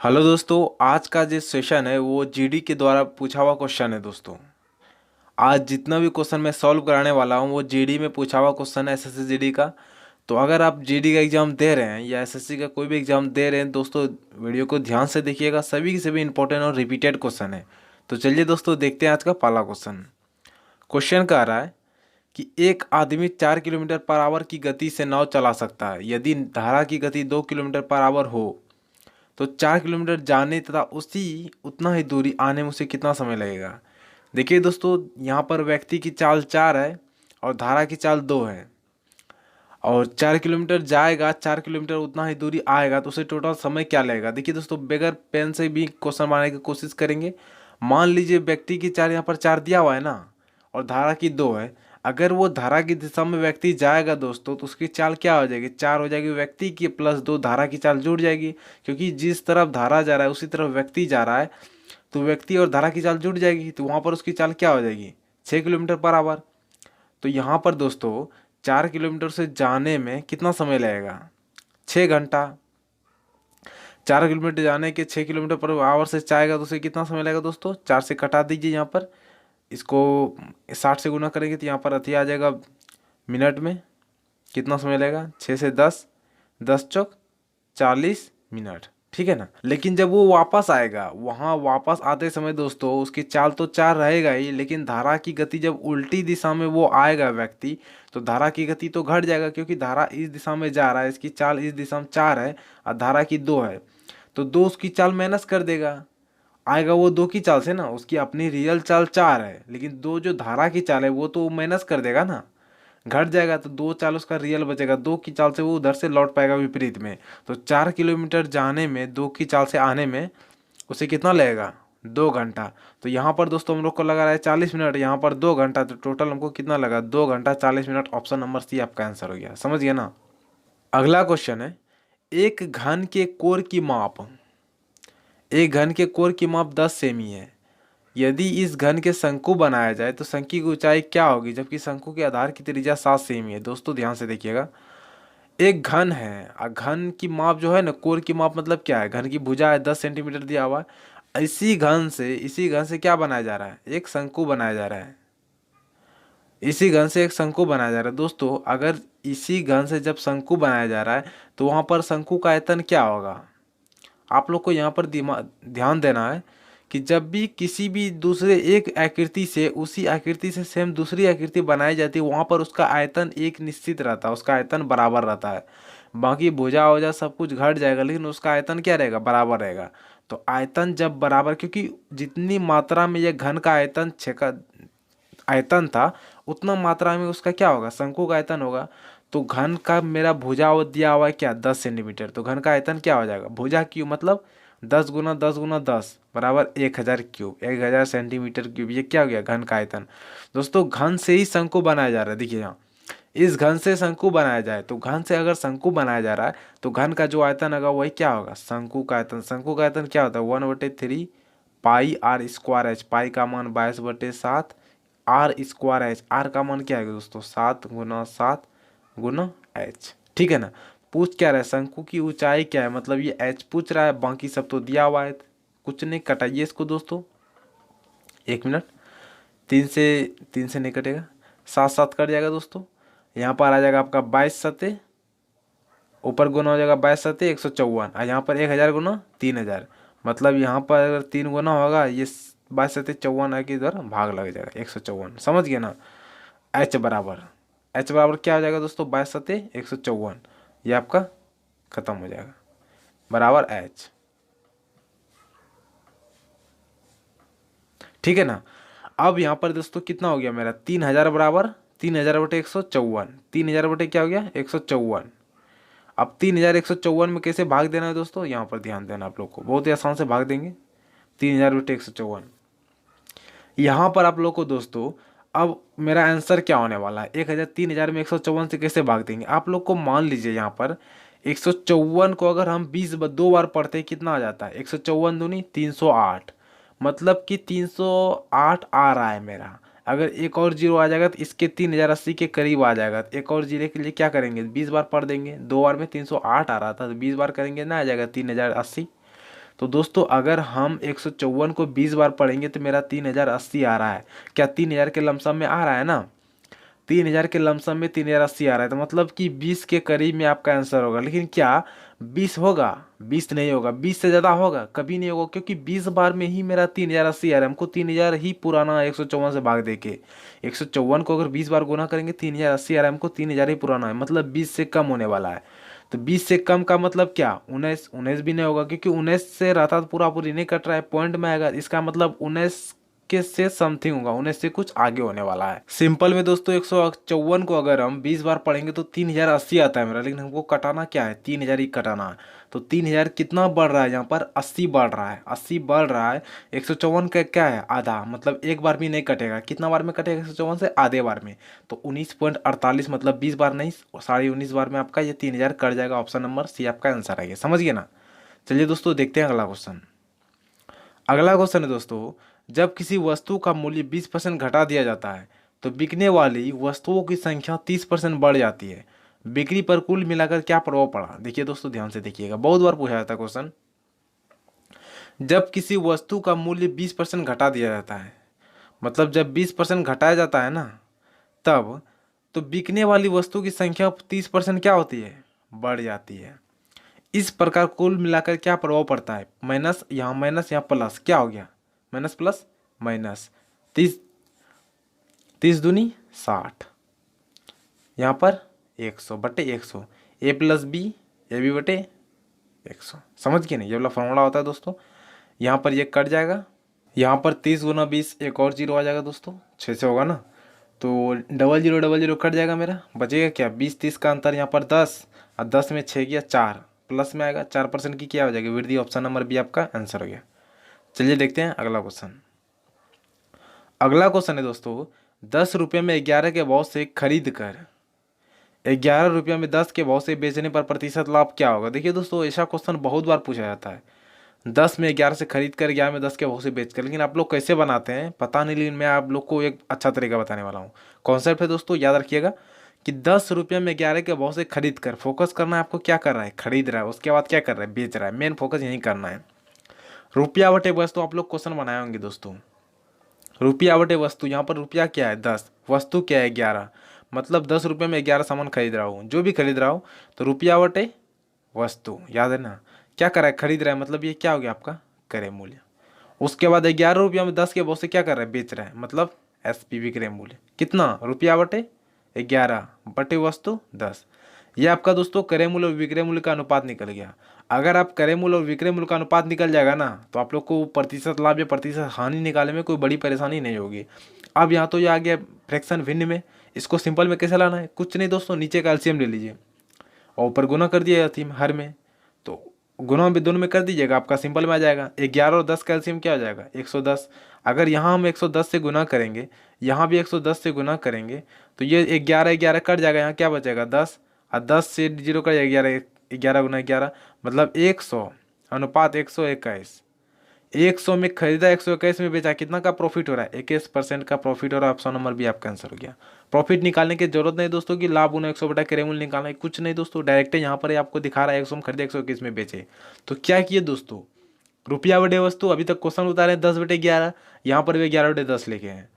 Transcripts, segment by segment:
Hello दोस्तों, आज का जो सेशन है वो जीडी के द्वारा पूछा हुआ क्वेश्चन है। दोस्तों, आज जितना भी क्वेश्चन मैं सॉल्व कराने वाला हूँ वो जीडी में पूछा हुआ क्वेश्चन है, एसएससी जीडी का। तो अगर आप जीडी का एग्ज़ाम दे रहे हैं या एसएससी का कोई भी एग्ज़ाम दे रहे हैं दोस्तों, वीडियो को ध्यान से देखिएगा। सभी के सभी इंपॉर्टेंट और रिपीटेड क्वेश्चन है। तो चलिए दोस्तों, देखते हैं आज का पहला क्वेश्चन। क्वेश्चन कह रहा है कि एक आदमी 4 किलोमीटर पर आवर की गति से नाव चला सकता है यदि धारा की गति 2 किलोमीटर पर आवर हो। तो 4 किलोमीटर जाने तथा उसी उतना ही दूरी आने में उसे कितना समय लगेगा। देखिए दोस्तों, यहाँ पर व्यक्ति की चाल 4 है और धारा की चाल 2 है। और 4 किलोमीटर जाएगा, 4 किलोमीटर उतना ही दूरी आएगा, तो उसे टोटल समय क्या लगेगा। देखिए दोस्तों, बगैर पेन से भी क्वेश्चन बनाने की कोशिश करेंगे। मान लीजिए व्यक्ति की चाल यहाँ पर 4 दिया हुआ है ना, और धारा की 2 है। अगर वो धारा की दिशा में व्यक्ति जाएगा दोस्तों, तो उसकी चाल क्या हो जाएगी, 4 हो जाएगी। व्यक्ति की प्लस 2 धारा की चाल जुड़ जाएगी, क्योंकि जिस तरफ धारा जा रहा है उसी तरफ व्यक्ति जा रहा है। तो व्यक्ति और धारा की चाल जुड़ जाएगी, तो वहाँ पर उसकी चाल क्या हो जाएगी, 6 किलोमीटर पर आवर। तो यहाँ पर दोस्तों 4 किलोमीटर से जाने में कितना समय लगेगा, 6 घंटा। 4 किलोमीटर जाने के 6 किलोमीटर पर आवर से जाएगा तो उसे कितना समय लगेगा दोस्तों, 4 से कटा दीजिए। यहाँ पर इसको 60 से गुना करेंगे तो यहाँ पर अति आ जाएगा मिनट में। कितना समय लगेगा, 6 से 10, 10 चौक 40 मिनट। ठीक है ना। लेकिन जब वो वापस आएगा, वहाँ वापस आते समय दोस्तों उसकी चाल तो 4 रहेगा ही, लेकिन धारा की गति जब उल्टी दिशा में वो आएगा व्यक्ति, तो धारा की गति तो घट जाएगा, क्योंकि धारा इस दिशा में जा रहा है, इसकी चाल इस दिशा में 4 है और धारा की 2 है। तो 2 उसकी चाल माइनस कर देगा, आएगा वो 2 की चाल से ना। उसकी अपनी रियल चाल 4 है, लेकिन 2 जो धारा की चाल है वो तो माइनस कर देगा ना, घट जाएगा। तो 2 चाल उसका रियल बचेगा, 2 की चाल से वो उधर से लौट पाएगा विपरीत में। तो 4 किलोमीटर जाने में 2 की चाल से आने में उसे कितना लगेगा, 2 घंटा। तो यहाँ पर दोस्तों हम लोग को लगा रहा है 40 मिनट, यहाँ पर 2 घंटा, तो टोटल हमको कितना लगा, 2 घंटा 40 मिनट। ऑप्शन नंबर सी आपका आंसर हो गया। समझ गया ना। अगला क्वेश्चन है, एक घन के कोर की माप एक घन के कोर की माप 10 सेमी है। यदि इस घन के शंकु बनाया जाए तो शंकु की ऊंचाई क्या होगी, जबकि शंकु के आधार की त्रिज्या 7 सेमी है। दोस्तों ध्यान से देखिएगा, एक घन है और घन की माप जो है ना, कोर की माप मतलब क्या है, घन की भुजा है 10 सेंटीमीटर दिया हुआ है। इसी घन से क्या बनाया जा रहा है, एक शंकु बनाया जा रहा है। इसी घन से एक शंकु बनाया जा रहा है दोस्तों। अगर इसी घन से जब शंकु बनाया जा रहा है तो वहाँ पर शंकु का आयतन क्या होगा। आप लोग को यहाँ पर ध्यान देना है कि जब भी किसी भी दूसरे एक आकृति से उसी आकृति से सेम दूसरी आकृति बनाई जाती है, वहाँ पर उसका आयतन एक निश्चित रहता है, उसका आयतन बराबर रहता है। बाकी भुजा वुजा सब कुछ घट जाएगा, लेकिन उसका आयतन क्या रहेगा, बराबर रहेगा। तो आयतन जब बराबर, क्योंकि जितनी मात्रा में यह घन का आयतन आयतन था, उतना मात्रा में उसका क्या होगा, शंकु का आयतन होगा। तो घन का मेरा भुजा वो दिया हुआ है क्या, 10 सेंटीमीटर। तो घन का आयतन क्या हो जाएगा, भुजा क्यूब मतलब 10 × 10 × 10 बराबर 1000 क्यूब, 1000 सेंटीमीटर क्यूब। ये क्या हो गया, घन का आयतन। दोस्तों घन से ही शंकु बनाया जा रहा है। देखिए यहाँ, इस घन से शंकु बनाया जाए, तो घन से अगर शंकु बनाया जा रहा है तो घन का जो आयतन होगा वही क्या होगा, शंकु का आयतन। शंकु का आयतन क्या होता है, 1/3 पाई आर स्क्वायर एच। पाई का मान 22/7, आर स्क्वायर एच। आर का मान क्या है दोस्तों, 7 × 7 × एच। ठीक है ना। पूछ क्या रहा है, शंकु की ऊंचाई क्या है, मतलब ये एच पूछ रहा है, बाकी सब तो दिया हुआ है। कुछ नहीं, कटाइए इसको दोस्तों, 1 मिनट। 3 से नहीं कटेगा, 7 7 कट जाएगा दोस्तों। यहाँ पर आ जाएगा आपका 22 सते, ऊपर गुना हो जाएगा 22 सते 154, और यहाँ पर 1000 × 3000। मतलब यहाँ पर अगर 3 गुना होगा, ये 22 सते 54 है कि इधर भाग लग जाएगा 154। समझ गए ना। एच बराबर क्या हो जाएगा दोस्तों, 22 सते 154। ये आपका खत्म हो जाएगा, बराबर एच। ठीक है ना। अब यहाँ पर दोस्तों कितना हो गया मेरा, 3000 बराबर 3000/154। 3000 क्या हो गया, 154। अब 3154 में कैसे भाग देना है दोस्तों, यहाँ पर ध्यान देना आप लोग को, बहुत ही आसान से भाग देंगे 3000/154। यहाँ पर आप लोग को दोस्तों, अब मेरा आंसर क्या होने वाला है, 3000 में 154 से कैसे भाग देंगे। आप लोग को मान लीजिए यहाँ पर 154 को अगर हम 2 बार पढ़ते हैं कितना आ जाता है, 154 दूनी 308। मतलब कि 308 आ रहा है मेरा। अगर एक और जीरो आ जाएगा तो इसके 3080 के करीब आ जाएगा। तो एक और जीरो के लिए क्या करेंगे, 20 बार पढ़ देंगे। 2 बार में 308 आ रहा था, तो 20 बार करेंगे ना, आ जाएगा 3080। तो दोस्तों अगर हम 154 को 20 बार पढ़ेंगे तो मेरा 3080 आ रहा है। क्या 3000 के लमसम में आ रहा है ना? 3000 के लमसम में 3080 आ रहा है, तो मतलब कि 20 के करीब में आपका आंसर होगा। लेकिन क्या 20 होगा? 20 नहीं होगा। 20 से ज़्यादा होगा? कभी नहीं होगा, क्योंकि 20 बार में ही मेरा 3080 आ रहा है। हमको 3000 ही पुराना 154 से भाग दे के, 154 को अगर 20 बार गुना करेंगे 3080 आ रहा है, हमको 3000 ही पुराना है, मतलब 20 से कम होने वाला है। तो 20 से कम का मतलब क्या? 19। 19 भी नहीं होगा, क्योंकि 19 से रहता तो पूरा पूरी नहीं कट रहा है, पॉइंट में आएगा। इसका मतलब 19 के से समथिंग होगा, 19 से कुछ आगे होने वाला है। सिंपल में दोस्तों 154 को अगर हम 20 बार पढ़ेंगे तो 3080 आता है मेरा, लेकिन हमको कटाना क्या है? 3000 ही कटाना है। तो 3000 कितना बढ़ रहा है यहाँ पर? 80 बढ़ रहा है। 80 बढ़ रहा है। 154 का क्या है? आधा, मतलब एक बार भी नहीं कटेगा। कितना बार में कटेगा 154 से? आधे बार में। तो 19.48, मतलब 20 बार नहीं, 19.5 बार में आपका ये 3000 कट जाएगा। ऑप्शन नंबर सी आपका आंसर है। समझ गए ना? चलिए दोस्तों देखते हैं अगला क्वेश्चन। अगला क्वेश्चन है दोस्तों, जब किसी वस्तु का मूल्य 20% घटा दिया जाता है तो बिकने वाली वस्तुओं की संख्या 30% बढ़ जाती है। बिक्री पर कुल मिलाकर क्या प्रभाव पड़ा? देखिए दोस्तों ध्यान से देखिएगा, बहुत बार पूछा जाता है क्वेश्चन। जब किसी वस्तु का मूल्य 20% घटा दिया जाता है, मतलब जब 20% घटाया जाता है ना, तब तो बिकने वाली वस्तु की संख्या 30% क्या होती है? बढ़ जाती है। इस प्रकार कुल मिलाकर क्या प्रभाव पड़ता है? माइनस यहाँ प्लस, क्या हो गया? Minus plus minus. 30, 30 दूनी 60, यहाँ पर 100 बटे 100, ए प्लस बी, ए बी बटे 100। समझ गए नहीं? ये वाला फॉर्मूला होता है दोस्तों। यहाँ पर ये कट जाएगा, यहाँ पर 30 गुना 20, एक और जीरो आ जाएगा दोस्तों, 6 से होगा ना, तो डबल जीरो कट जाएगा मेरा। बचेगा क्या? 20 30 का अंतर, यहाँ पर 10 और 10 में 6 गया 4, प्लस में आएगा 4% की क्या हो जाएगी? वृद्धि। ऑप्शन नंबर बी आपका आंसर हो गया। चलिए देखते हैं अगला क्वेश्चन। अगला क्वेश्चन है दोस्तों, 10 रुपये में 11 के भाव से खरीद कर 11 रुपये में 10 के भाव से बेचने पर प्रतिशत लाभ क्या होगा? देखिए दोस्तों ऐसा क्वेश्चन बहुत बार पूछा जाता है। 10 में 11 से खरीद कर 11 में 10 के भाव से बेच कर, लेकिन आप लोग कैसे बनाते हैं पता नहीं, लेकिन मैं आप लोग को एक अच्छा तरीका बताने वाला हूँ। कॉन्सेप्ट है दोस्तों, याद रखिएगा कि 10 रुपये में 11 के भाव से खरीद कर, फोकस करना है आपको, क्या कर रहा है? खरीद रहा है। उसके बाद क्या कर रहा है? बेच रहा है। मेन फोकस यही करना है। रुपया बटे वस्तु आप लोग क्वेश्चन बनाए होंगे दोस्तों। रुपया बटे वस्तु, यहाँ पर रुपया क्या है? 10, वस्तु क्या है? 11, मतलब 10 रुपये में 11 सामान खरीद रहा हूँ, जो भी खरीद रहा हूँ, तो रुपया बटे वस्तु, याद है ना? क्या कर रहा है? खरीद रहा है, मतलब ये क्या हो गया आपका? क्रय मूल्य। उसके बाद 11 रुपया में 10 के भाव से क्या कर रहा है? बेच रहा है, मतलब एसपीवी क्रय मूल्य। कितना? रुपया बटे 11 बटे वस्तु 10। ये आपका दोस्तों क्रय मूल्य और विक्रय मूल्य का अनुपात निकल गया। अगर आप क्रय मूल्य और विक्रय मूल्य का अनुपात निकल जाएगा ना, तो आप लोग को प्रतिशत लाभ या प्रतिशत हानि निकालने में कोई बड़ी परेशानी नहीं होगी। अब यहाँ तो ये आ गया फ्रैक्शन भिन्न में, इसको सिंपल में कैसे लाना है? कुछ नहीं दोस्तों, नीचे का एलसीएम ले लीजिए और ऊपर गुना कर दिया जाती हर में, तो गुना भी दोनों में कर दीजिएगा, आपका सिंपल में आ जाएगा। 11 और 10 का एलसीएम क्या हो जाएगा? 110। अगर यहाँ हम 110 से गुना करेंगे, यहाँ भी 110 से गुना करेंगे, तो ये 11 11 कट जाएगा, यहाँ क्या बचेगा? 10, और 10 से जीरो कट जाएगा 11, 11 गुना 11, मतलब 100 अनुपात 121। 100 में खरीदा, 121 में बेचा, कितना का प्रॉफिट हो रहा है? 21% का प्रॉफिट हो रहा है। ऑप्शन नंबर भी आपका आंसर हो गया। प्रॉफिट निकालने की जरूरत नहीं दोस्तों कि लाभ गुना 100 बटा क्रय मूल्य निकालना है, कुछ नहीं दोस्तों, डायरेक्ट यहाँ पर आपको दिखा रहा है 100 में खरीदे 121 में बेचे। तो क्या किए दोस्तों? रुपया बटे वस्तु, अभी तक क्वेश्चन उतारे 10 बटे 11, यहाँ पर भी 11 बटे 10 लेके हैं।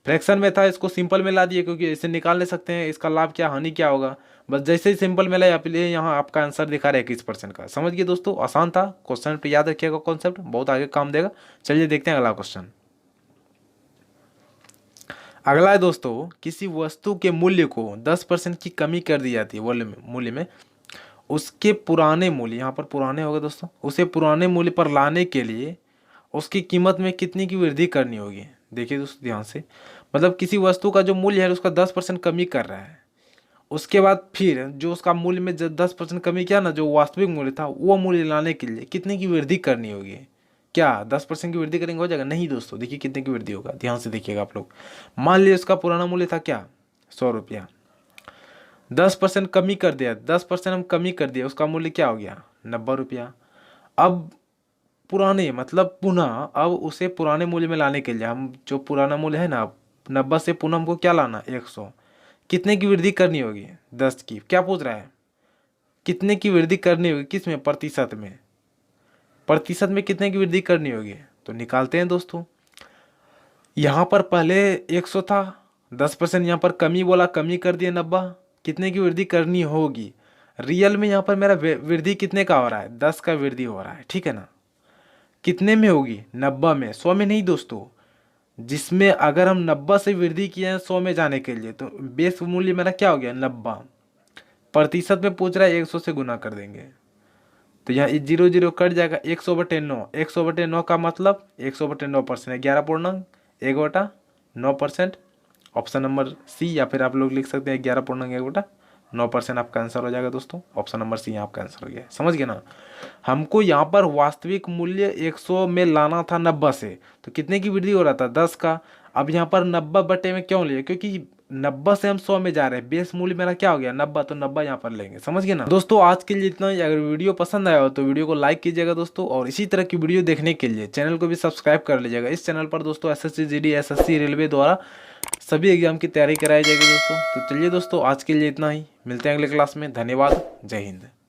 फ्रैक्शन में था, इसको सिंपल में ला दिए, क्योंकि इसे निकाल ले सकते हैं, इसका लाभ क्या हानि क्या होगा, बस जैसे ही सिंपल में लाए लिए यहाँ आपका आंसर दिखा रहा है 21% का। समझ गए दोस्तों? आसान था क्वेश्चन, पे याद रखिएगा कॉन्सेप्ट, बहुत आगे काम देगा। चलिए देखते हैं अगला क्वेश्चन। अगला है दोस्तों, किसी वस्तु के मूल्य को 10% की कमी कर दी जाती है मूल्य में, उसके पुराने मूल्य, यहाँ पर पुराने होगा दोस्तों, उसे पुराने मूल्य पर लाने के लिए उसकी कीमत में कितनी की वृद्धि करनी होगी? देखिए दोस्तों ध्यान से, मतलब किसी वस्तु का जो मूल्य है उसका 10% कमी कर रहा है, उसके बाद फिर जो उसका मूल्य में 10% कमी किया ना, जो वास्तविक मूल्य था वो मूल्य लाने के लिए कितने की वृद्धि करनी होगी? क्या 10% की वृद्धि करेंगे हो जाएगा? नहीं दोस्तों, देखिए कितने की वृद्धि होगा, ध्यान से देखिएगा आप लोग। मान लीजिए उसका पुराना मूल्य था क्या? 100 रुपया, 10% कमी कर दिया, 10% हम कमी कर दिया, उसका मूल्य क्या हो गया? 90 रुपया। अब पुराने मतलब पुनः, अब उसे पुराने मूल्य में लाने के लिए हम जो पुराना मूल्य है ना 90 से पुनः हमको क्या लाना? 100। कितने की वृद्धि करनी होगी? 10 की। क्या पूछ रहा है? कितने की वृद्धि करनी होगी? किस में? प्रतिशत में। प्रतिशत में कितने की वृद्धि करनी होगी, तो निकालते हैं दोस्तों। यहाँ पर पहले 100 था, 10% यहाँ पर कमी बोला, कमी कर दिया 90, कितने की वृद्धि करनी होगी। रियल में यहाँ पर मेरा वृद्धि कितने का हो रहा है, 10 का वृद्धि हो रहा है, ठीक है ना। कितने में होगी, 90 में, 100 में नहीं दोस्तों। जिसमें अगर हम 90 से वृद्धि किए हैं 100 में जाने के लिए, तो बेस मूल्य मेरा क्या हो गया 90। प्रतिशत में पूछ रहा है 100 से गुना कर देंगे, तो यहाँ 0 0 कट जाएगा, 100/9। 100/9 का मतलब 100/9%, 11.1/9%। ऑप्शन नंबर सी, या फिर आप लोग लिख सकते हैं 11.1/9% आपका आंसर हो जाएगा दोस्तों। ऑप्शन नंबर सी आपका आंसर हो गया, समझ गए ना। हमको यहाँ पर वास्तविक मूल्य 100 में लाना था 90 से, तो कितने की वृद्धि हो रहा था, 10 का। अब यहाँ पर 90 बटे में क्यों लिए, क्योंकि 90 से हम 100 में जा रहे हैं, बेस मूल्य मेरा क्या हो गया 90, तो 90 यहाँ पर लेंगे, समझ गए ना दोस्तों। आज के लिए इतना ही। अगर वीडियो पसंद आया हो तो वीडियो को लाइक कीजिएगा दोस्तों, और इसी तरह की वीडियो देखने के लिए चैनल को भी सब्सक्राइब कर लीजिएगा। इस चैनल पर दोस्तों SSC GD SSC रेलवे द्वारा सभी एग्जाम की तैयारी कराई जाएगी दोस्तों। तो चलिए दोस्तों, आज के लिए इतना ही, मिलते हैं अगले क्लास में। धन्यवाद, जय हिंद।